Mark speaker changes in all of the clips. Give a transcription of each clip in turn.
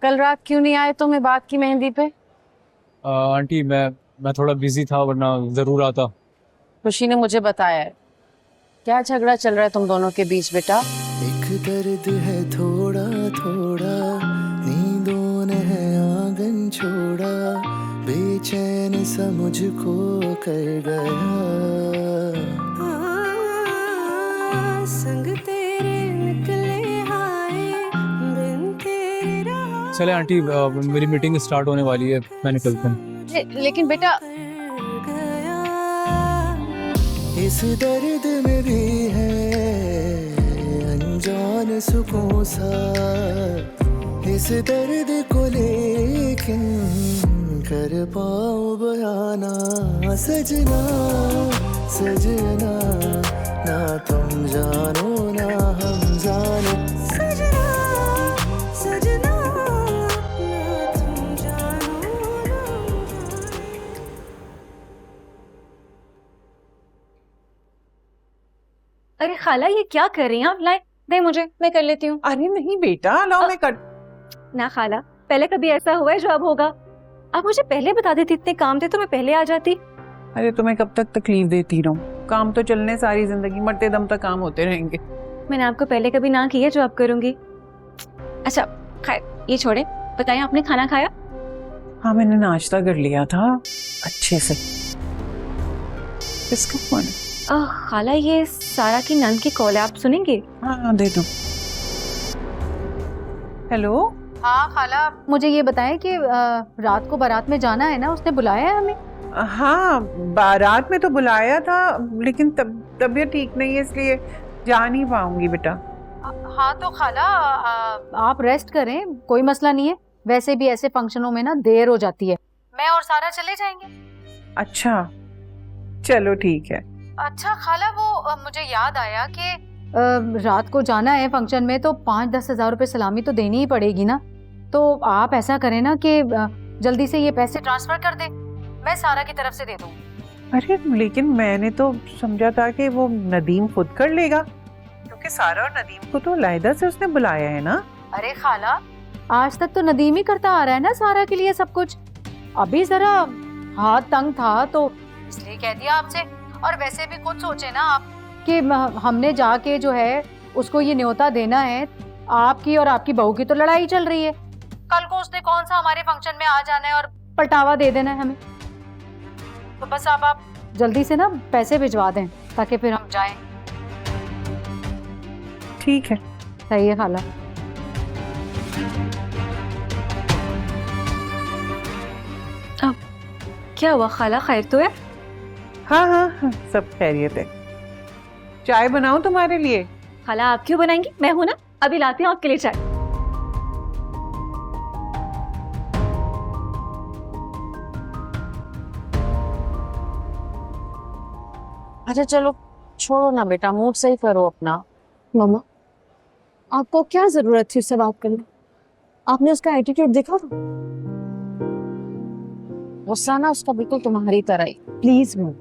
Speaker 1: कल रात क्यों नहीं आए तुम बात की मेहंदी पे?
Speaker 2: आंटी मैं थोड़ा बिजी था, वरना जरूर आता।
Speaker 1: खुशी ने मुझे बताया है। क्या झगड़ा चल रहा है तुम दोनों के बीच बेटा?
Speaker 3: एक दर्द है थोड़ा थोड़ा, नींदों ने है आंगन छोड़ा, बेचैन सा मुझको कर गया। संग तेरे निकले हाय, बिन तेरे रहा।
Speaker 2: चले आंटी, मेरी मीटिंग स्टार्ट होने वाली है, मैं निकलता हूँ।
Speaker 1: लेकिन बेटा
Speaker 3: इस दर्द में भी है अनजान सुकून सा, इस दर्द को लेकिन कर पाऊं बयाना। सजना सजना, ना तुम जानो ना हम जानो। सजना सजना, ना तुम जानो ना हम जानो।
Speaker 4: अरे खाला, ये क्या कर रही हैं आप? लाए दे मुझे, मैं कर लेती हूँ।
Speaker 5: अरे नहीं बेटा, लाओ मैं कर।
Speaker 4: ना खाला, पहले कभी ऐसा हुआ है जो अब होगा? आप मुझे पहले बता देती, इतने काम थे तो मैं पहले आ जाती।
Speaker 5: अरे तुम्हें कब तक तकलीफ देती रहूं? काम तो चलने सारी जिंदगी, मरते दम तक काम होते रहेंगे।
Speaker 4: मैंने आपको पहले कभी ना की है जो अब करूंगी। अच्छा खैर, ये छोड़े, बताइए आपने खाना खाया?
Speaker 5: हाँ मैंने नाश्ता कर लिया था अच्छे से। किसका फोन है?
Speaker 4: खाला, ये सारा की नंद की कॉल है, आप सुनेंगे?
Speaker 5: हाँ दे दो। हेलो।
Speaker 1: हाँ खाला,
Speaker 6: मुझे ये बताएं कि रात को बारात में जाना है ना, उसने बुलाया है हमें?
Speaker 5: हाँ बारात में तो बुलाया था, लेकिन तबीयत ठीक नहीं है, इसलिए जा नहीं पाऊंगी बेटा।
Speaker 6: हाँ तो खाला आप रेस्ट करें, कोई मसला नहीं है। वैसे भी ऐसे फंक्शनों में ना देर हो जाती है। मैं और सारा चले जाएंगे।
Speaker 5: अच्छा चलो ठीक है।
Speaker 6: अच्छा खाला, वो मुझे याद आया कि रात को जाना है फंक्शन में, तो 5-10 हज़ार रुपए सलामी तो देनी ही पड़ेगी ना। तो आप ऐसा करें ना कि जल्दी से ये पैसे ट्रांसफर कर दे, मैं सारा की तरफ से दे दूँ।
Speaker 5: अरे लेकिन मैंने तो समझा था कि वो नदीम खुद कर लेगा, क्योंकि सारा और नदीम को तो अलहदा से उसने बुलाया है ना।
Speaker 6: अरे खाला, आज तक तो नदीम ही करता आ रहा है ना सारा के लिए सब कुछ। अभी जरा हाथ तंग था तो इसलिए कह दिया आपसे। और वैसे भी खुद सोचे ना आप कि हमने जाके जो है उसको ये न्योता देना है। आपकी और आपकी बहू की तो लड़ाई चल रही है, कल को उसने कौन सा हमारे फंक्शन में आ जाना है और पलटावा दे देना है हमें। तो बस आप जल्दी से ना पैसे भिजवा दें ताकि फिर हम जाएं।
Speaker 5: ठीक है।
Speaker 6: सही है खाला।
Speaker 4: क्या हुआ खाला, खैर तो है?
Speaker 5: हाँ हाँ हाँ, सब खैरियत है। चाय बनाऊं तुम्हारे लिए?
Speaker 4: खाला आप क्यों बनाएंगी, मैं हूं ना, अभी लाती हूँ आपके लिए चाय।
Speaker 1: अच्छा चलो छोड़ो ना बेटा, मूड सही करो अपना।
Speaker 7: मामा, आपको क्या जरूरत थी उससे बात करने? आपने उसका एटीट्यूड देखा था?
Speaker 1: गुस्सा ना उसका बिल्कुल तुम्हारी तरह ही।
Speaker 7: प्लीज मामा,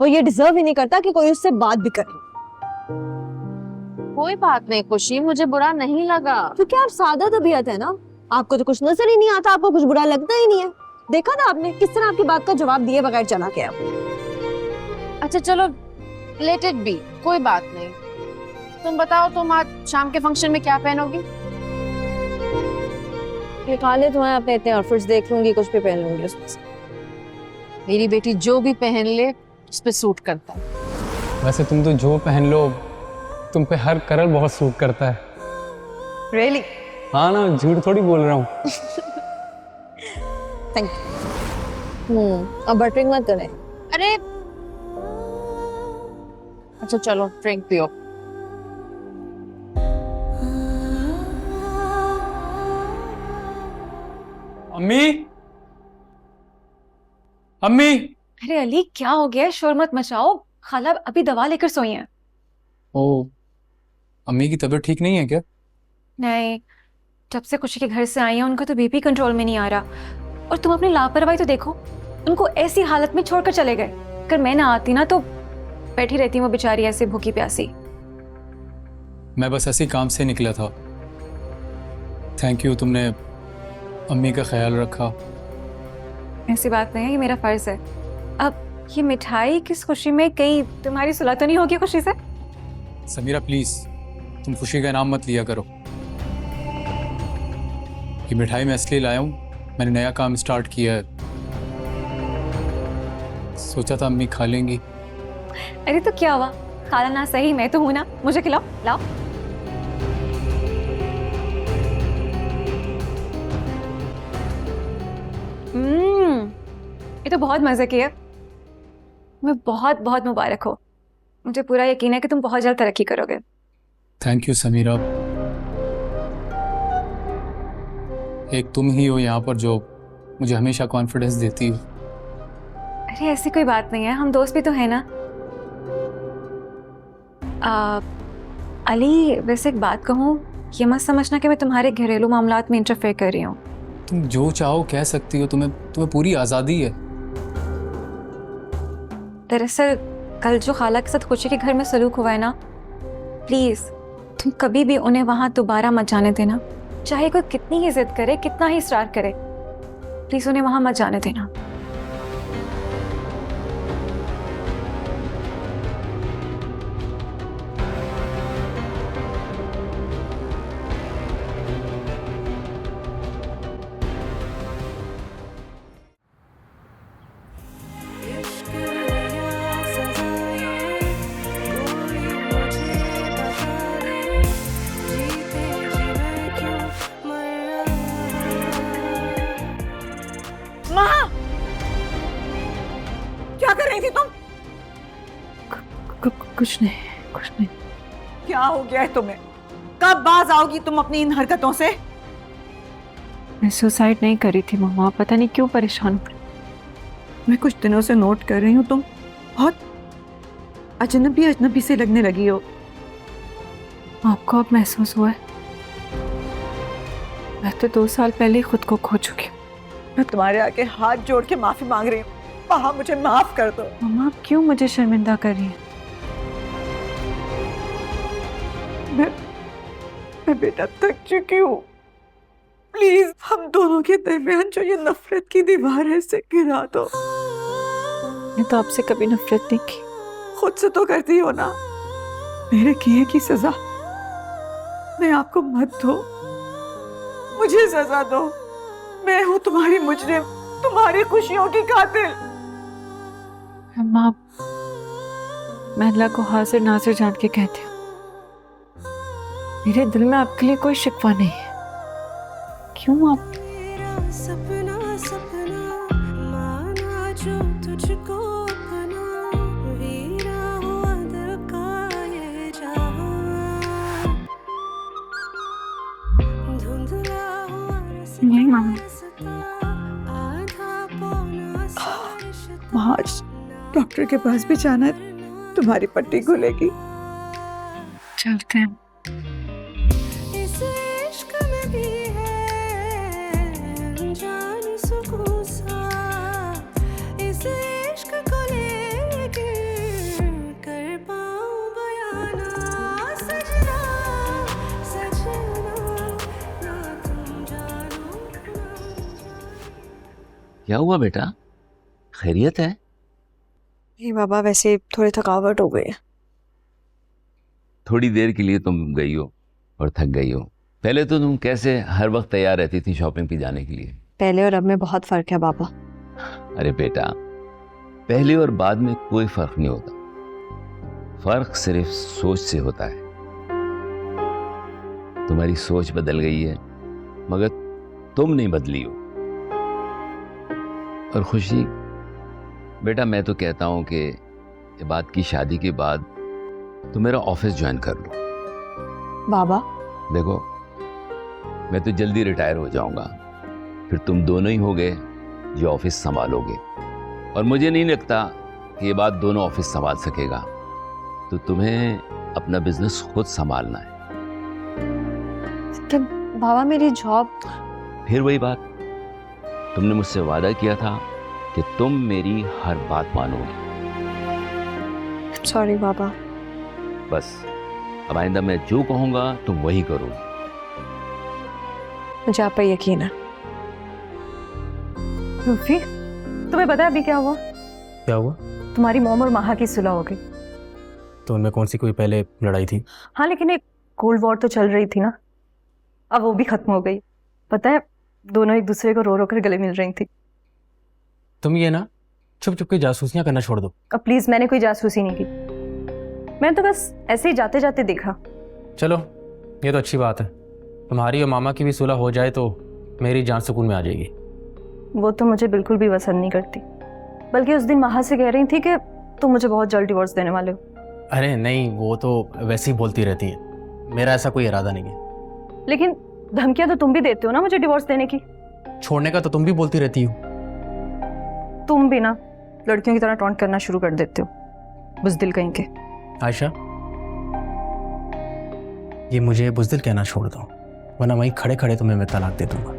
Speaker 7: वो ये डिजर्व ही नहीं करता कि कोई उससे बात भी करे।
Speaker 1: कोई बात नहीं खुशी, मुझे बुरा नहीं लगा।
Speaker 7: क्योंकि आप सादा तबीयत है ना, आपको तो कुछ नजर ही नहीं आता, आपको कुछ बुरा लगता ही नहीं है। देखा ना आपने किस तरह आपकी बात का जवाब दिए बगैर चला गया।
Speaker 1: अच्छा चलो लेट इट बी, कोई बात नहीं। तुम बताओ, तुम आज शाम के फंक्शन में क्या पहनोगी?
Speaker 7: निकाले तुम्हें, अपने इतने आउटफिट्स देख लूंगी, कुछ भी पहन लूंगी उसमें से।
Speaker 1: मेरी बेटी जो भी पहन ले उस पे सूट करता है।
Speaker 2: वैसे तुम तो जो पहन लो, तुम पे हर कलर बहुत सूट करता है।
Speaker 5: रियली?
Speaker 2: हाँ ना, झूठ थोड़ी बोल रहा हूँ।
Speaker 7: Thank you. अब बटरिंग मत करें।
Speaker 1: अरे अच्छा चलो ड्रिंक पियो।
Speaker 2: अम्मी, अम्मी।
Speaker 4: अरे अली, क्या हो गया? शोर मत मचाओ, खाला अभी दवा लेकर सोई हैं।
Speaker 2: ओ, अम्मी की तबीयत ठीक नहीं है क्या?
Speaker 4: नहीं, जब से खुशी के घर से आई है उनका तो बीपी कंट्रोल में नहीं आ रहा। और तुम अपनी लापरवाही तो देखो, उनको ऐसी हालत में छोड़कर चले गए। अगर मैं ना आती ना तो बैठी रहती वो बेचारी ऐसे भूखी प्यासी।
Speaker 2: मैं बस ऐसे ही काम से निकला था। थैंक यू, तुमने अम्मी का ख्याल रखा।
Speaker 4: ऐसी बात नहीं है, ये मेरा फर्ज है। अब ये मिठाई किस खुशी में, कहीं तुम्हारी सुलह तो नहीं होगी खुशी से?
Speaker 2: समीरा प्लीज, तुम खुशी का नाम मत लिया करो। ये मिठाई मैं इसलिए लाया हूँ, मैंने नया काम स्टार्ट किया है, सोचा था अम्मी खा लेंगी।
Speaker 4: अरे तो क्या हुआ, खाना ना सही, मैं तो हूं ना, मुझे खिलाओ, लाओ। ये तो बहुत मजे की है। मैं बहुत बहुत मुबारक हो, मुझे पूरा यकीन है कि तुम बहुत जल्द तरक्की करोगे।
Speaker 2: Thank you Samira. एक तुम ही हो यहाँ पर जो मुझे हमेशा कॉन्फिडेंस देती हो।
Speaker 4: अरे ऐसी कोई बात नहीं है, हम दोस्त भी तो हैं ना। अली, वैसे एक बात कहूँ, ये मत समझना कि मैं तुम्हारे घरेलू मामलात में इंटरफेयर कर रही हूँ।
Speaker 2: तुम जो चाहो कह सकती हो, तुम्हें पूरी आज़ादी है।
Speaker 4: दरअसल कल जो खाला के साथ खुशी के घर में सलूक हुआ है ना, प्लीज तुम कभी भी उन्हें वहां दोबारा मत जाने देना। चाहे कोई कितनी ही जिद करे, कितना ही इस्रार करे, प्लीज उन्हें वहां मत जाने देना।
Speaker 5: क्या कर रही थी तुम?
Speaker 6: कुछ नहीं, कुछ नहीं।
Speaker 5: क्या हो गया है तुम्हें? कब बाज आओगी तुम अपनी इन हरकतों से?
Speaker 6: मैं सुसाइड नहीं करी थी मम्मा, पता नहीं क्यों परेशान हो।
Speaker 5: मैं कुछ दिनों से नोट कर रही हूँ, तुम बहुत अजनबी अजनबी से लगने लगी हो।
Speaker 6: आपको अब महसूस हुआ है? मैं तो 2 साल पहले ही खुद को खो चुकी हूँ।
Speaker 5: मैं तुम्हारे आगे हाथ जोड़ के माफी मांग रही हूँ, वहाँ मुझे माफ कर दो।
Speaker 6: मम्मा आप क्यों मुझे शर्मिंदा कर रही हैं?
Speaker 5: मैं बेटा थक चुकी हूँ। प्लीज हम दोनों के दरमियान जो ये नफरत की दीवार है इसे गिरा दो।
Speaker 6: मैं तो आपसे कभी नफरत नहीं की।
Speaker 5: खुद से तो करती हो ना। मेरे किए की सजा मैं आपको मत दो, मुझे सजा दो। मैं हूँ तुम्हारी मुजरिम, तुम्हारी खुशियों की कातिल।
Speaker 6: अम्मा, मैं अल्लाह को हाजिर नाजिर जान के कहती हूँ, मेरे दिल में आपके लिए कोई शिकवा नहीं है। क्यों आप
Speaker 3: सपना सपना माना जो तुझको अपना, वीरा हुआ दिल का ये जहां, धुंधला हुआ
Speaker 6: नहीं मामा,
Speaker 3: आधा पौना सारिश्ता।
Speaker 5: माँ, आज डॉक्टर के पास भी जाना है, तुम्हारी पट्टी खुलेगी।
Speaker 6: चलते हैं।
Speaker 3: इस इश्क में भी है अनजान सुकून सा, इस इश्क को लेके कर पाऊं बयाना। सजना सजना ना तुम जानो ना।
Speaker 8: क्या हुआ बेटा, खैरियत है?
Speaker 7: नहीं बाबा, वैसे थोड़ी थकावट हो गई है।
Speaker 8: थोड़ी देर के लिए तुम गई हो और थक गई हो। पहले तो तुम कैसे हर वक्त तैयार रहती थी शॉपिंग पे जाने के लिए।
Speaker 7: पहले और अब में बहुत फर्क है बाबा।
Speaker 8: अरे बेटा, पहले और बाद में कोई फर्क नहीं होता, फर्क सिर्फ सोच से होता है। तुम्हारी सोच बदल गई है मगर तुम नहीं बदली हो। और खुशी बेटा, मैं तो कहता हूं कि ये बात की शादी के बाद तुम मेरा ऑफिस ज्वाइन कर लो।
Speaker 7: बाबा
Speaker 8: देखो, मैं तो जल्दी रिटायर हो जाऊंगा, फिर तुम दोनों ही होगे जो ऑफिस संभालोगे, और मुझे नहीं लगता कि ये बात दोनों ऑफिस संभाल सकेगा। तो तुम्हें अपना बिजनेस खुद संभालना है।
Speaker 7: कि बाबा मेरी जॉब।
Speaker 8: फिर वही बात, तुमने मुझसे वादा किया था कि तुम मेरी हर बात मानोगे।
Speaker 7: सॉरी बाबा।
Speaker 8: बस अब आइंदा मैं जो कहूंगा तुम वही करोगे।
Speaker 7: मुझे आप पर यकीन है।
Speaker 4: रूफी, तुम्हें पता है अभी क्या हुआ?
Speaker 9: क्या हुआ?
Speaker 4: तुम्हारी मोम और माहा की सुलह हो गई।
Speaker 9: तो उनमें कौन सी कोई पहले लड़ाई थी?
Speaker 4: हाँ, लेकिन एक कोल्ड वॉर तो चल रही थी ना, अब वो भी खत्म हो गई। पता है, दोनों एक दूसरे को रो रो कर गले मिल रही थी।
Speaker 9: तुम ये ना चुप चुप के जासूसियां करना छोड़ दो।
Speaker 4: अब प्लीज, मैंने कोई जासूसी नहीं की, मैं तो बस ऐसे ही जाते जाते देखा।
Speaker 9: चलो, ये तो अच्छी बात है। तुम्हारी और मामा की भी सुलह हो जाए तो मेरी जान सुकून में आ जाएगी।
Speaker 4: वो तो मुझे बिल्कुल भी पसंद नहीं करती, बल्कि उस दिन माहा से कह रही थी कि तुम मुझे बहुत जल्द डिवोर्स देने वाले हो।
Speaker 9: अरे नहीं, वो तो वैसे ही बोलती रहती है, मेरा ऐसा कोई इरादा नहीं है।
Speaker 4: लेकिन धमकियां तो तुम भी देते हो ना मुझे डिवोर्स देने की।
Speaker 9: छोड़ने का तो तुम भी बोलती रहती हो।
Speaker 4: तुम भी ना लड़कियों की तरह टॉन्ट करना शुरू कर देते हो, बुज़दिल कहीं के।
Speaker 9: आयशा, ये मुझे बुज़दिल कहना छोड़ दो, वरना वहीं खड़े खड़े तुम्हें मैं तलाक दे दूंगा।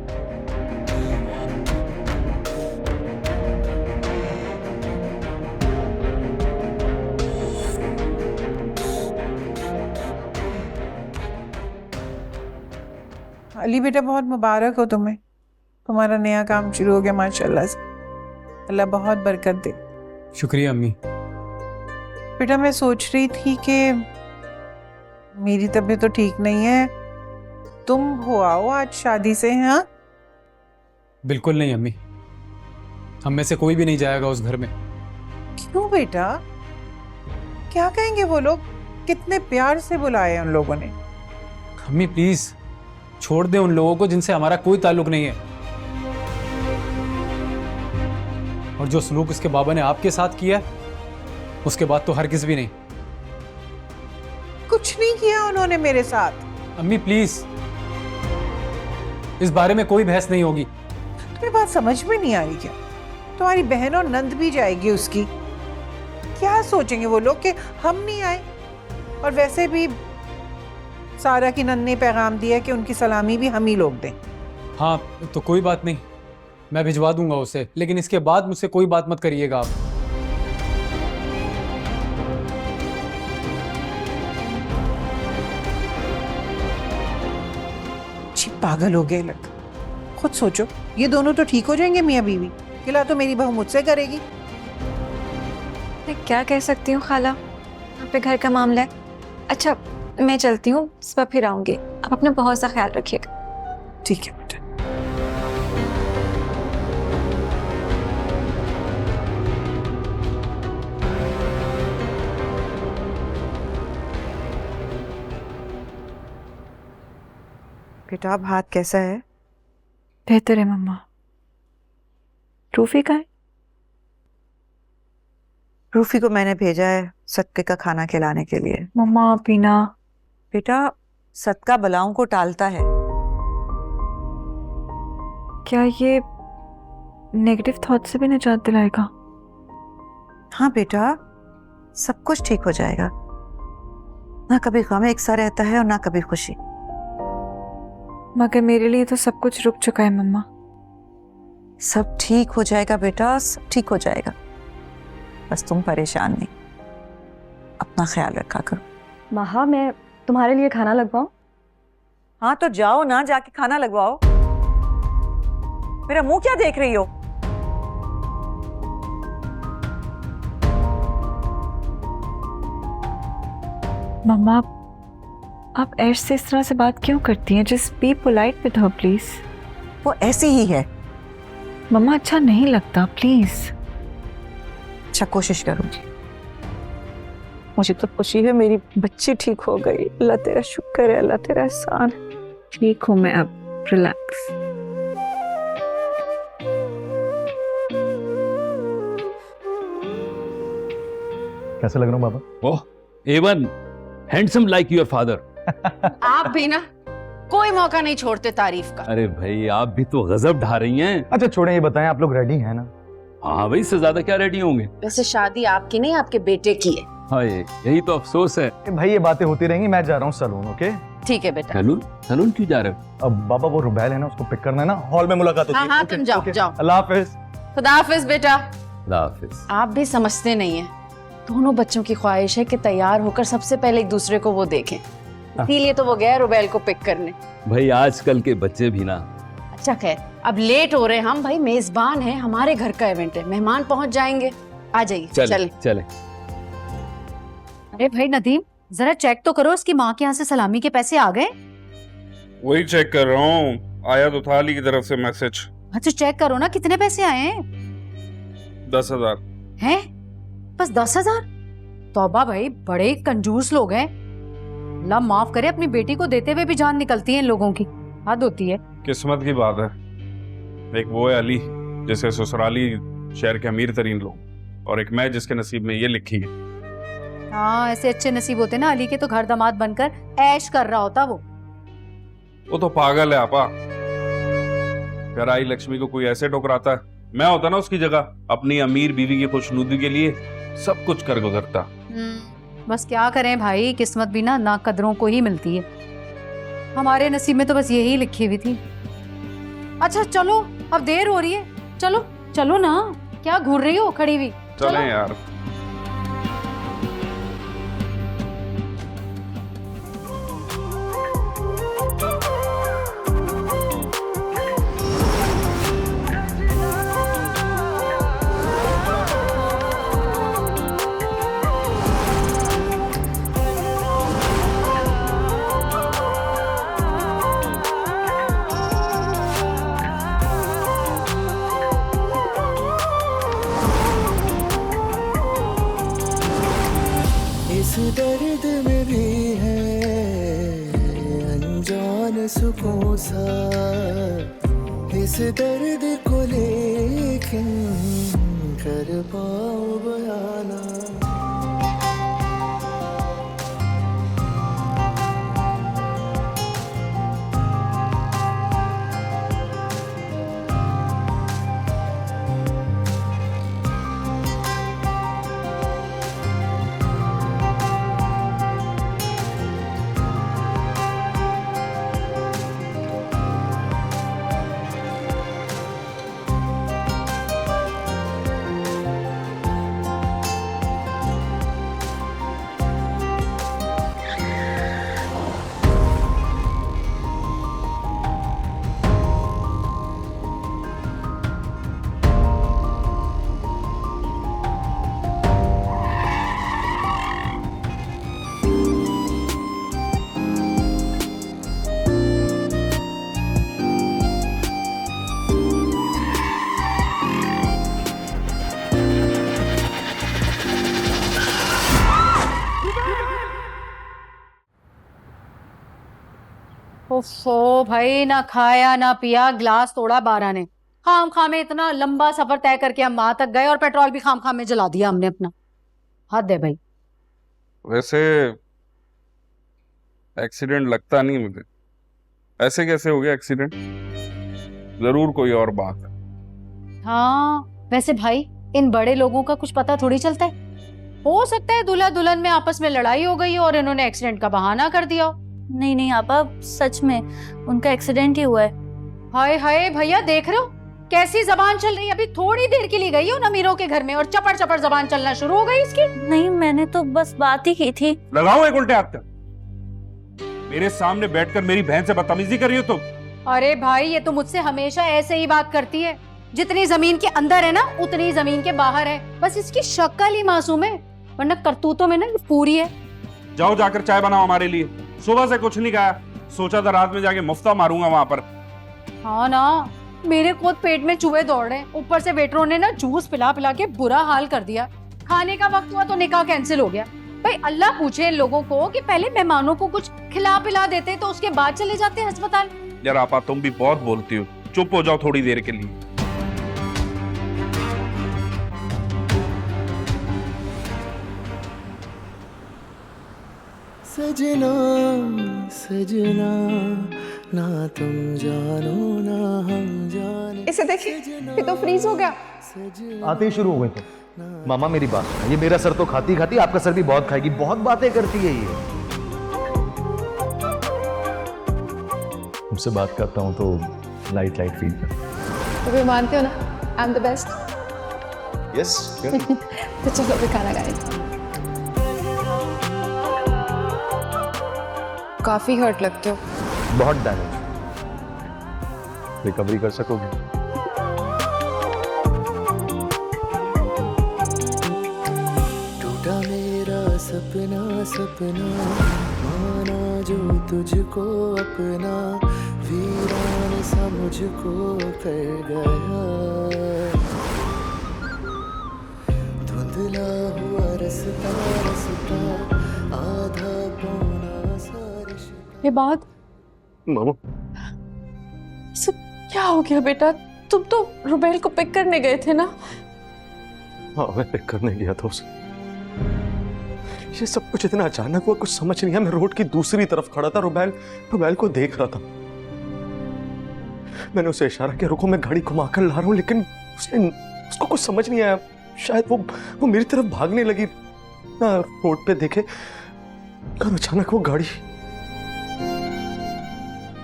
Speaker 5: अली बेटा, बहुत मुबारक हो तुम्हें, तुम्हारा नया काम शुरू हो गया माशाल्लाह से। अल्लाह बहुत बरकत दे।
Speaker 2: शुक्रिया अम्मी।
Speaker 5: बेटा, मैं सोच रही थी कि मेरी तबीयत तो ठीक नहीं है, तुम हो आओ आज शादी से। हाँ,
Speaker 2: बिल्कुल नहीं अम्मी, हम में से कोई भी नहीं जाएगा उस घर में।
Speaker 5: क्यों बेटा, क्या कहेंगे वो लोग? कितने प्यार से बुलाए उन लोगों ने।
Speaker 2: अम्मी प्लीज छोड़ दे उन लोगों को जिनसे हमारा कोई ताल्लुक नहीं है। और जो सलूक उसके बाबा ने आपके साथ किया है, उसके बाद तो हरगिज़ भी नहीं।
Speaker 5: कुछ नहीं किया उन्होंने मेरे साथ।
Speaker 2: अम्मी प्लीज, इस बारे में कोई बहस नहीं होगी।
Speaker 5: तुम्हें बात समझ में नहीं आ रही क्या? तुम्हारी बहन और नंद भी जाएगी उसकी। क्या सोचेंगे वो लोग कि हम नहीं आए? और वैसे भी सारा की नंद ने पैगाम दिया कि उनकी सलामी भी हम ही लोग दें।
Speaker 2: हाँ तो कोई बात नहीं, मैं भिजवा दूंगा उसे, लेकिन इसके बाद मुझसे कोई बात मत करिएगा आप।
Speaker 5: छी, पागल हो गए लग। खुद सोचो, ये दोनों तो ठीक हो जाएंगे मियाँ बीवी, गिला तो मेरी बहू मुझसे करेगी।
Speaker 4: मैं क्या कह सकती हूँ खाला, यहाँ पे घर का मामला है। अच्छा, मैं चलती हूँ, सुबह फिर आऊंगी। आप अपना बहुत सा ख्याल रखिएगा।
Speaker 5: ठीक है बेटा। बेटा, अब हाथ कैसा है?
Speaker 4: बेहतर है मम्मा। रूफी का है?
Speaker 5: रूफी को मैंने भेजा है सदके का खाना खिलाने के लिए।
Speaker 4: मम्मा पीना।
Speaker 5: बेटा, सदका बलाओं को टालता है।
Speaker 4: क्या ये नेगेटिव थॉट से भी निजात दिलाएगा?
Speaker 5: हाँ बेटा, सब कुछ ठीक हो जाएगा। ना कभी गम एक सा रहता है और ना कभी खुशी।
Speaker 4: मगर मेरे लिए तो सब कुछ रुक चुका है मम्मा।
Speaker 5: सब ठीक हो जाएगा बेटा, सब ठीक हो जाएगा। बस तुम परेशान नहीं, अपना ख्याल रखा करो।
Speaker 4: महा, मैं तुम्हारे लिए खाना लगवाऊं?
Speaker 5: हाँ तो जाओ ना, जाके खाना लगवाओ। मेरा मुंह क्या देख रही हो?
Speaker 4: मम्मा, आप ऐश से इस तरह से बात क्यों करती हैं? Just be polite with her please.
Speaker 5: वो ऐसी ही है।
Speaker 4: मम्मा, अच्छा नहीं लगता, प्लीज।
Speaker 5: अच्छा, कोशिश करूंगी। मुझे तो खुशी है मेरी बच्ची ठीक हो गई। अल्लाह तेरा शुक्र है, अल्लाह तेरा एहसान है।
Speaker 4: ठीक हूँ मैं अब, रिलैक्स।
Speaker 10: कैसे लग रहा हूँ बाबा?
Speaker 8: ओह, A1, handsome like your father.
Speaker 1: आप भी ना कोई मौका नहीं छोड़ते तारीफ का।
Speaker 8: अरे भाई, आप भी तो गजब ढा रही हैं।
Speaker 10: अच्छा छोड़े, ये बताएं आप लोग रेडी हैं ना?
Speaker 8: हाँ भाई, इससे ज्यादा क्या रेडी होंगे।
Speaker 1: वैसे शादी आपकी नहीं, आपके बेटे की है।
Speaker 8: हाँ, यही तो अफसोस है।
Speaker 10: भाई ये बातें होती रहेंगी, मैं जा रहा हूँ सलून। ओके
Speaker 1: ठीक है बेटा।
Speaker 8: सलून? सलून क्यों जा रहे हो?
Speaker 10: अब बाबा वो रुबैल है ना, उसको पिक करना है ना, हॉल में मुलाकात होती
Speaker 1: हाँ
Speaker 10: है।
Speaker 1: हाँ,
Speaker 10: ओके,
Speaker 1: तुम जाओ
Speaker 10: ओके।
Speaker 1: जाओ।
Speaker 10: अल्लाह हाफिज।
Speaker 1: खुदा हाफिज बेटा।
Speaker 8: अल्लाह हाफिज।
Speaker 1: आप भी समझते नहीं है, दोनों बच्चों की ख्वाहिश है कि तैयार होकर सबसे पहले एक दूसरे को वो देखें, इसीलिए तो वो गया रुबैल को पिक करने।
Speaker 8: भाई आजकल के बच्चे भी ना
Speaker 1: अच्छा खैर, अब लेट हो रहे हैं हम, भाई मेजबान है, हमारे घर का इवेंट है, मेहमान पहुंच जाएंगे। आ जाइए, चल।
Speaker 8: चले।
Speaker 6: अरे भाई नदीम, जरा चेक तो करो उसकी माँ के यहाँ से सलामी के पैसे आ गए।
Speaker 11: वही चेक कर रहा हूँ, आया तो था अली की तरफ से मैसेज।
Speaker 6: अच्छा चेक करो ना कितने पैसे आए हैं।
Speaker 11: 10,000।
Speaker 6: हैं? बस 10,000? तौबा भाई, बड़े कंजूस लोग हैं। अल्लाह माफ करे, अपनी बेटी को देते हुए भी जान निकलती है इन लोगों की, हद होती है।
Speaker 11: किस्मत की बात है, एक वो है अली जिसे ससुराली शहर के अमीर तरीन लोग, और एक मैं जिसके नसीब में ये लिखी है।
Speaker 6: हाँ, ऐसे अच्छे नसीब होते ना, अली के तो घर दामाद बनकर ऐश कर रहा होता वो
Speaker 11: तो पागल है आपा। घर आई लक्ष्मी को कोई ऐसे ठुकराता है, मैं होता ना उसकी जगह, अपनी अमीर बीवी की खुशनुदी के लिए सब कुछ कर गुजरता।
Speaker 6: बस क्या करें भाई, किस्मत भी ना कदरों को ही मिलती है। हमारे नसीब में तो बस यही लिखी हुई थी। अच्छा चलो, अब देर हो रही है, चलो चलो ना, क्या घूर रही हो खड़ी हुई?
Speaker 11: चलें यार।
Speaker 3: इस दर्द में भी है अनजान सुकून सा, इस दर्द को लेकिन कर पाऊं बयाना।
Speaker 6: ओफो भाई, ना खाया ना पिया, ग्लास तोड़ा 12 ने। खाम खामे इतना लंबा सफर तय करके हम वहां तक गए और पेट्रोल भी खाम खाम में जला दिया हमने अपना। हद है भाई।
Speaker 11: वैसे एक्सीडेंट लगता नहीं मुझे, ऐसे कैसे हो गया एक्सीडेंट? जरूर कोई और बात है।
Speaker 6: हाँ वैसे भाई, इन बड़े लोगों का कुछ पता थोड़ी चलता है। हो सकता है दूल्हा दुल्हन में आपस में लड़ाई हो गई और इन्होंने एक्सीडेंट का बहाना कर दिया हो।
Speaker 4: नहीं नहीं आपा, सच में उनका एक्सीडेंट ही हुआ है।
Speaker 6: हाय हाय भैया, देख रहे हो कैसी जबान चल रही है? अभी थोड़ी देर के लिए गई हो अमीरों के घर में और चपड़ चपड़ जबान चलना शुरू हो गई इसकी।
Speaker 4: नहीं, मैंने तो बस बात ही की थी।
Speaker 11: लगाओ एक उल्टे हाथ का। मेरे सामने बैठकर मेरी बहन से बदतमीजी कर रही हो तुम।
Speaker 6: अरे भाई, ये तो मुझसे हमेशा ऐसे ही बात करती है। जितनी जमीन के अंदर है ना, उतनी जमीन के बाहर है। बस इसकी शक्ल ही मासूम है, वरना करतूतों में ना ये पूरी है।
Speaker 11: जाओ जाकर चाय बनाओ हमारे लिए, सुबह से कुछ नहीं खाया, सोचा था रात में जाके मुफ्ता मारूंगा वहां पर।
Speaker 6: हाँ ना, मेरे खुद पेट में चूहे दौड़ रहे हैं, ऊपर से वेटरों ने ना जूस पिला पिला के बुरा हाल कर दिया। खाने का वक्त हुआ तो निकाह कैंसिल हो गया। भाई अल्लाह पूछे इन लोगों को कि पहले मेहमानों को कुछ खिला पिला देते तो उसके बाद चले जाते अस्पताल।
Speaker 11: यार आपा, तुम भी बहुत बोलती हो, चुप हो जाओ थोड़ी देर के लिए।
Speaker 3: सजना सजना, ना तुम जानो ना हम जाने।
Speaker 1: इसे देखिए, ये तो फ्रीज हो गया।
Speaker 10: आते ही शुरू हो गई तो। मामा मेरी बात सुनो, ये मेरा सर तो खाती खाती आपका सर भी बहुत खाएगी, बहुत बातें करती है ये। मुझसे बात करता हूँ तो लाइट लाइट फील करता।
Speaker 1: तो वे मानते हो ना, I am the best.
Speaker 10: Yes.
Speaker 1: तो चलो भी खाना खाएं। काफी हर्ट लगते हो।
Speaker 10: बहुत डैमेज। रिकवरी कर सकोगे।
Speaker 3: टूटा मेरा सपना सपना, माना जो तुझको अपना, वीरान सा मुझको कर गया। धुंधला हुआ रास्ता रास्ता, आधा पौना सा रिश्ता।
Speaker 1: ये बात
Speaker 10: मामा
Speaker 1: सब क्या हो गया बेटा? तुम तो रुबेल को पिक करने गए थे ना?
Speaker 10: हाँ, मैं पिक करने गया था उसे। ये सब कुछ इतना अचानक हुआ, कुछ समझ नहीं आया। मैं रोड की दूसरी तरफ खड़ा था, रुबेल को देख रहा था। मैंने उसे इशारा किया, रुको मैं गाड़ी घुमा कर ला रहा हूँ, लेकिन उसको कुछ समझ नहीं आया। शायद वो मेरी तरफ भागने लगी ना, रोड पे देखे और अचानक वो गाड़ी।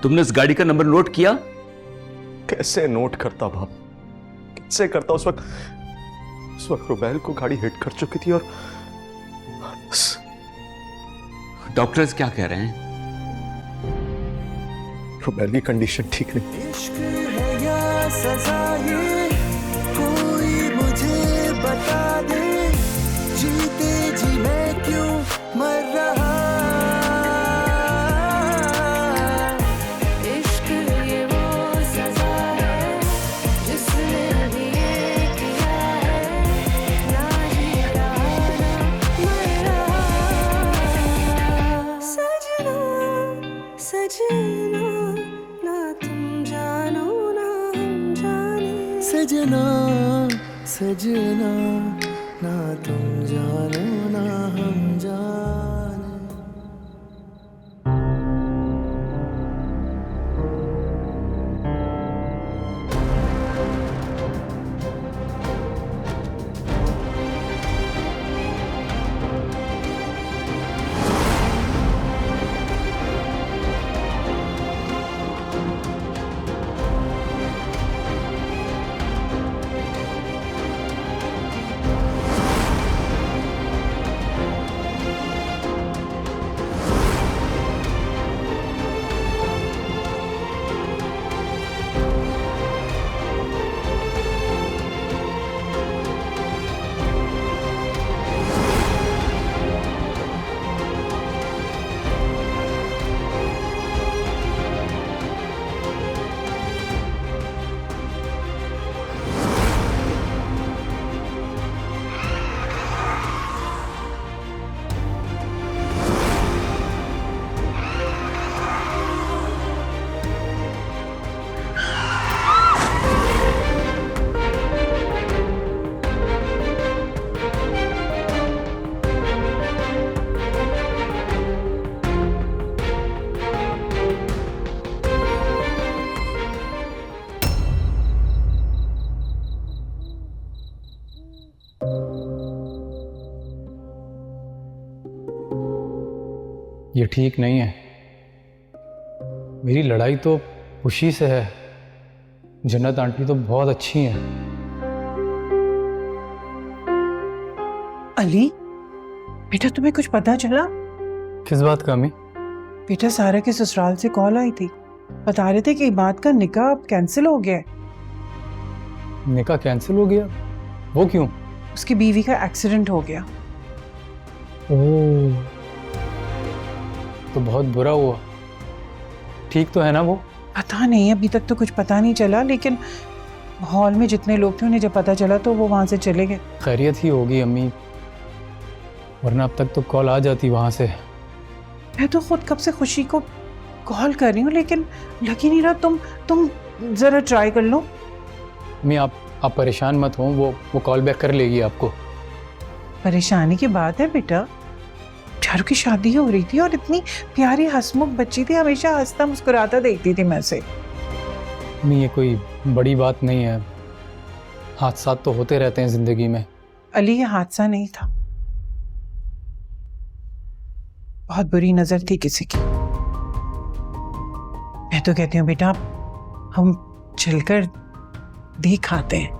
Speaker 8: तुमने उस गाड़ी का नंबर नोट किया?
Speaker 10: कैसे नोट करता बाप, कैसे करता? उस वक्त रुबेल को गाड़ी हिट कर चुकी थी और
Speaker 8: डॉक्टर्स क्या कह रहे हैं?
Speaker 10: रुबेल की कंडीशन ठीक नहीं।
Speaker 3: इश्क है या सजा ये, कोई मुझे बता दे, जीते जी मैं क्यों मर रहा। इश्क ये वो सजा है, जिसने अभी ये किया है, ना जी रहा ना मर रहा। सजना सजना, ना तुम जानो ना हम जाने। सजना सजना, ना तुम जानो ना हम जाने।
Speaker 2: ये ठीक नहीं है। मेरी लड़ाई तो खुशी से है। जन्नत आंटी तो बहुत अच्छी हैं।
Speaker 5: अली बेटा, तुम्हें कुछ पता चला?
Speaker 2: किस बात का अम्मी?
Speaker 5: बेटा, सारा के ससुराल से कॉल आई थी, बता रहे थे कि इबाद का निकाह अब कैंसिल हो गया है।
Speaker 2: निकाह कैंसिल हो गया? वो क्यों?
Speaker 5: उसकी बीवी का एक्सीडेंट हो गया।
Speaker 2: ओह, तो बहुत बुरा हुआ। ठीक तो है ना वो?
Speaker 5: पता नहीं, अभी तक तो कुछ पता नहीं चला, लेकिन हॉल में जितने लोग थे उन्हें जब पता चला तो वो वहां से चले गए।
Speaker 2: खैरियत ही होगी अम्मी, वरना अब तक तो कॉल आ जाती वहां से।
Speaker 5: मैं तो खुद कब से खुशी को कॉल कर रही हूँ, लेकिन लग ही नहीं रहा। तुम जरा ट्राई कर लो।
Speaker 2: अम्मी आप परेशान मत हो, वो कॉल बैक कर लेगी आपको।
Speaker 5: परेशानी की बात है बेटा, चारू की शादी हो रही थी और इतनी प्यारी हंसमुख बच्ची थी, हमेशा हंसता मुस्कुराता देखती थी मैं से।
Speaker 2: नहीं, ये कोई बड़ी बात नहीं है। हादसा तो होते रहते हैं जिंदगी में।
Speaker 5: अली, ये हादसा नहीं था, बहुत बुरी नजर थी किसी की। मैं तो कहती हूँ बेटा, हम चलकर देख आते हैं।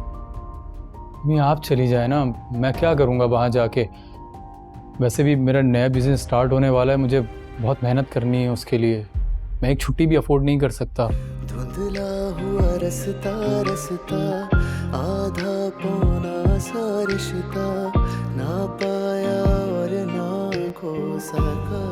Speaker 2: नहीं, आप चली जाए ना, मैं क्या करूँगा वहाँ जाके। वैसे भी मेरा नया बिजनेस स्टार्ट होने वाला है, मुझे बहुत मेहनत करनी है उसके लिए। मैं एक छुट्टी भी अफोर्ड नहीं कर सकता।
Speaker 3: धुंधला हुआ रसता रसता आधा पौना सा रिश्ता ना पाया और ना खो सका।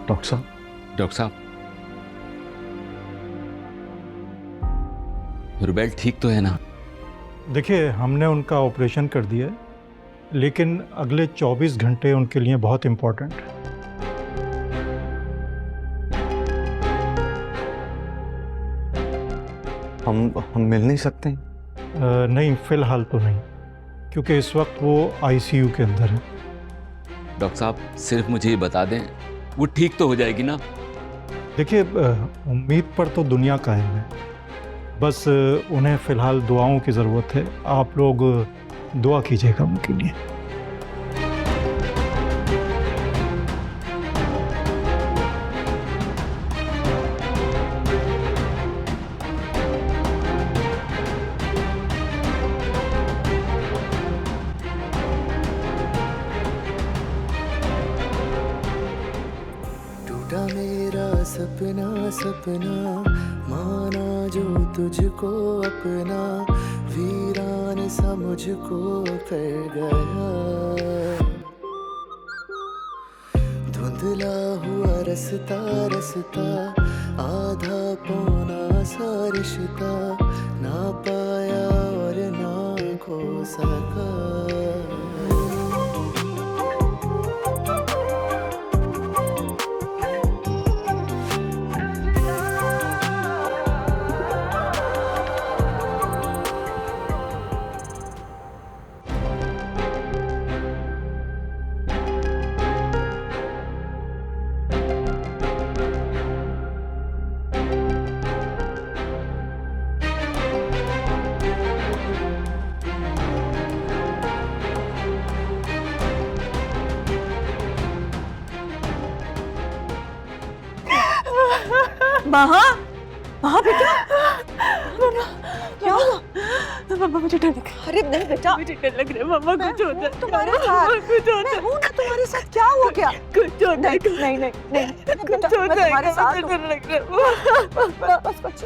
Speaker 10: डॉक्टर साहब,
Speaker 8: डॉक्टर साहब, रुबेल ठीक तो है ना?
Speaker 12: देखिए, हमने उनका ऑपरेशन कर दिया है, लेकिन अगले 24 घंटे उनके लिए बहुत इम्पोर्टेंट है।
Speaker 10: हम मिल नहीं सकते?
Speaker 12: नहीं, फिलहाल तो नहीं, क्योंकि इस वक्त वो आईसीयू के अंदर है।
Speaker 8: डॉक्टर साहब, सिर्फ मुझे ये बता दें, वो ठीक तो हो जाएगी ना?
Speaker 12: देखिए, उम्मीद पर तो दुनिया कायम है, बस उन्हें फ़िलहाल दुआओं की ज़रूरत है। आप लोग दुआ कीजिएगा उनके लिए।
Speaker 3: टूटा मेरा सपना सपना माना जो तुझको अपना वीरान सा मुझको कर गया। धुंधला हुआ रसता रसता आधा पौना सा रिश्ता ना पाया और ना खो सका।
Speaker 5: महा, महा बेटा, क्या हुआ? मम्मा मुझे डर लग रहा है। अरे नहीं बेटा, मुझे डर लग रहा है। मम्मा कुछ होता है तुम्हारे साथ, कुछ होता है। ना तुम्हारे साथ क्या हो गया? कुछ होता है। नहीं नहीं नहीं, कुछ होता है। तुम्हारे साथ डर लग रहा है। बस बस,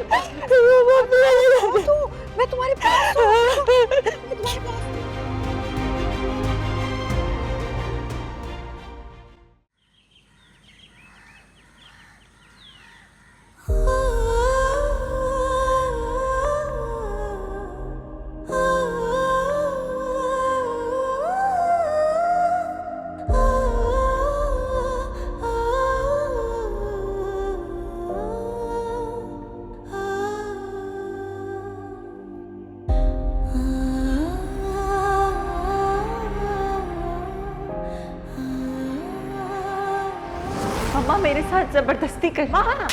Speaker 5: मैं तुम्हारे पास हूँ। मम्मा मेरे साथ जबरदस्ती कर। हाँ।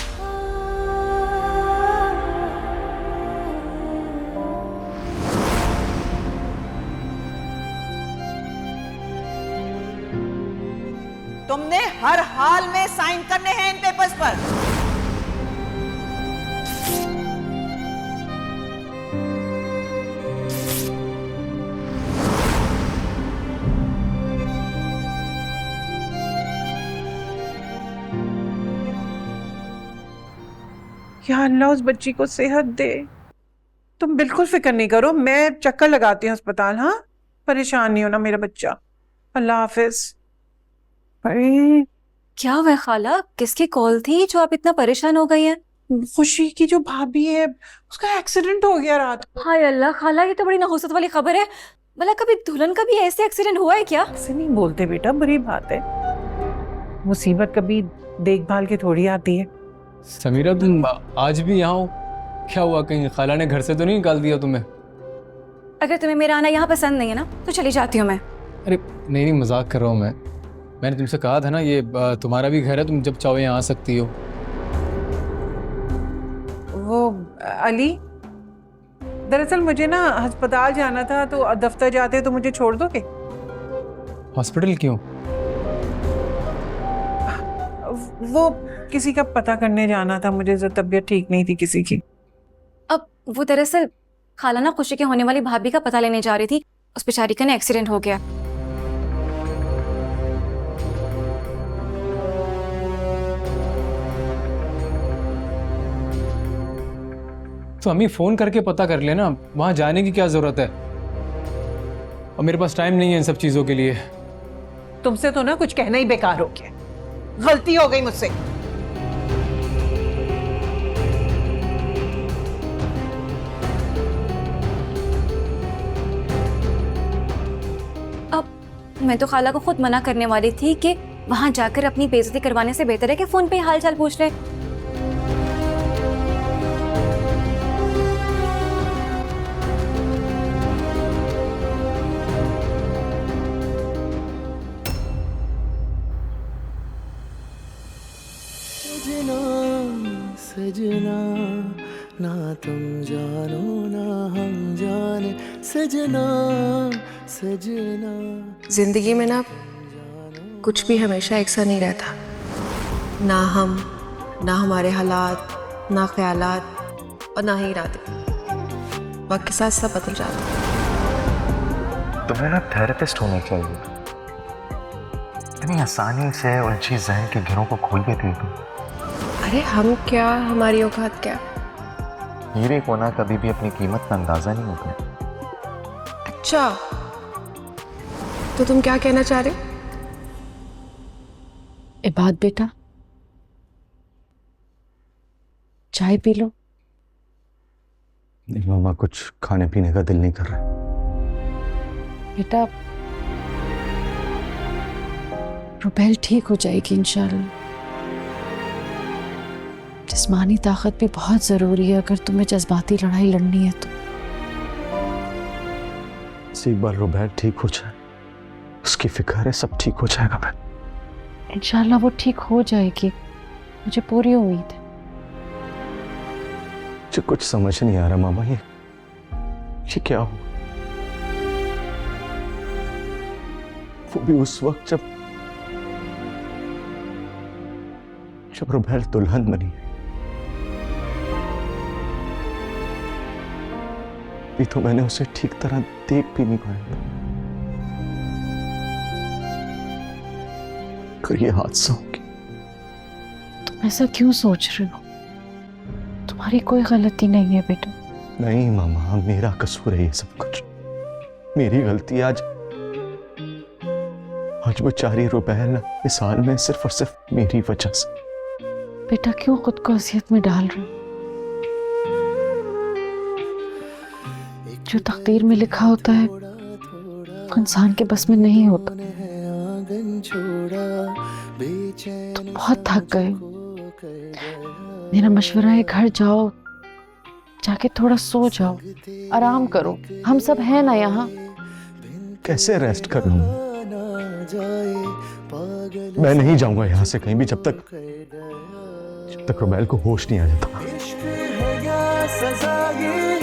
Speaker 13: तुमने हर हाल में साइन करने हैं इन पेपर्स पर। या अल्लाह उस बच्ची को सेहत दे। तुम बिल्कुल फिक्र नहीं करो, मैं चक्कर लगाती हूँ अस्पताल। हाँ, परेशान नहीं होना मेरा बच्चा। अल्लाह हाफिज। अरे
Speaker 4: क्या हुआ खाला, किसकी कॉल थी जो आप इतना परेशान हो गई हैं?
Speaker 13: खुशी की जो भाभी है उसका एक्सीडेंट हो गया रात को।
Speaker 4: हाय अल्लाह खाला, ये तो बड़ी नहुसत वाली खबर है। भला कभी दुल्हन का भी ऐसे एक्सीडेंट हुआ है क्या?
Speaker 13: ऐसे नहीं बोलते बेटा, बुरी बात है। मुसीबत कभी देखभाल के थोड़ी आती है।
Speaker 2: समीरा तुम आज भी यहाँ हो? क्या हुआ, कहीं खाला ने घर से तो नहीं निकाल दिया तुम्हें?
Speaker 4: अगर तुम्हें मेरा आना यहाँ पसंद नहीं है ना तो चली जाती हूँ मैं।
Speaker 2: अरे नहीं नहीं, मजाक कर रहा हूँ मैंने तुमसे कहा था ना ये तुम्हारा भी घर है, तुम जब चाहो यहाँ आ सकती हो।
Speaker 13: वो अली, दरअसल मुझे ना अस्पताल जाना था, तो दफ्तर जाते तो मुझे छोड़ दोगे?
Speaker 2: हॉस्पिटल क्यों?
Speaker 13: वो किसी का पता करने जाना था मुझे, जो तबीयत ठीक नहीं थी किसी की।
Speaker 4: अब वो दरअसल खाला ना खुशी के होने वाली भाभी का पता लेने जा रही थी, उस बेचारी का ना एक्सीडेंट हो गया।
Speaker 2: तो अम्मी फोन करके पता कर लेना, वहां जाने की क्या जरूरत है? और मेरे पास टाइम नहीं है इन सब चीजों के लिए।
Speaker 13: तुमसे तो ना कुछ कहना ही बेकार हो गया, गलती हो गई मुझसे।
Speaker 4: अब मैं तो खाला को खुद मना करने वाली थी कि वहां जाकर अपनी बेइज्जती करवाने से बेहतर है कि फोन पे हाल चाल पूछ ले।
Speaker 3: सजना ना तुम जानो ना हम जाने, सजना सजना।
Speaker 1: जिंदगी में ना कुछ भी हमेशा एक सा नहीं रहता, ना हम, ना हमारे हालात, ना ख्यालात और ना ही इरादे। वक्त के साथ सब बदल जाता है।
Speaker 10: तुम्हें ना थेरेपिस्ट होना चाहिए। इतनी आसानी से उलझी जहन के घेरों को खोल देती है तुम।
Speaker 1: अरे हम क्या, हमारी औकात क्या?
Speaker 10: हीरे को ना कभी भी अपनी कीमत का अंदाजा नहीं होता।
Speaker 1: अच्छा, तो तुम क्या कहना चाह रहे? इबाद बेटा, चाय पी लो।
Speaker 10: नहीं मामा, कुछ खाने पीने का दिल नहीं कर रहा।
Speaker 1: बेटा, रुबैल ठीक हो जाएगी इंशाल्लाह। जिस्मानी ताकत भी बहुत जरूरी है अगर तुम्हें जज्बाती लड़ाई लड़नी है तो।
Speaker 10: एक बार रुबैल ठीक हो जाए, उसकी फिक्र है, सब ठीक हो जाएगा। मैं
Speaker 1: इंशाल्लाह वो ठीक हो जाएगी, मुझे पूरी उम्मीद है।
Speaker 10: मुझे कुछ समझ नहीं आ रहा मामा, ये क्या हो? वो भी उस वक्त जब रुबैल दुल्हन बनी। ये तो मैंने उसे ठीक तरह देख भी नहीं पाया। अगर ये हादसा हो गया।
Speaker 1: तुम ऐसा क्यों सोच रहे हो? तुम्हारी कोई गलती नहीं है बेटा।
Speaker 10: नहीं मामा, मेरा कसूर है ये सब कुछ, मेरी गलती। आज बेचारी रुबैल इस हाल में सिर्फ और सिर्फ मेरी वजह से।
Speaker 1: बेटा क्यों खुद को अजियत में डाल रहे हो? जो तकदीर में लिखा होता है इंसान के बस में नहीं होता। तुम बहुत थक गए हो, मेरा मशवरा है घर जाओ, जाके थोड़ा सो जाओ, आराम करो। हम सब हैं ना यहाँ।
Speaker 10: कैसे रेस्ट कर लूं? मैं नहीं जाऊंगा यहाँ से कहीं भी जब तक रुबैल को होश नहीं आ जाता।
Speaker 3: इश्क है या सजा ये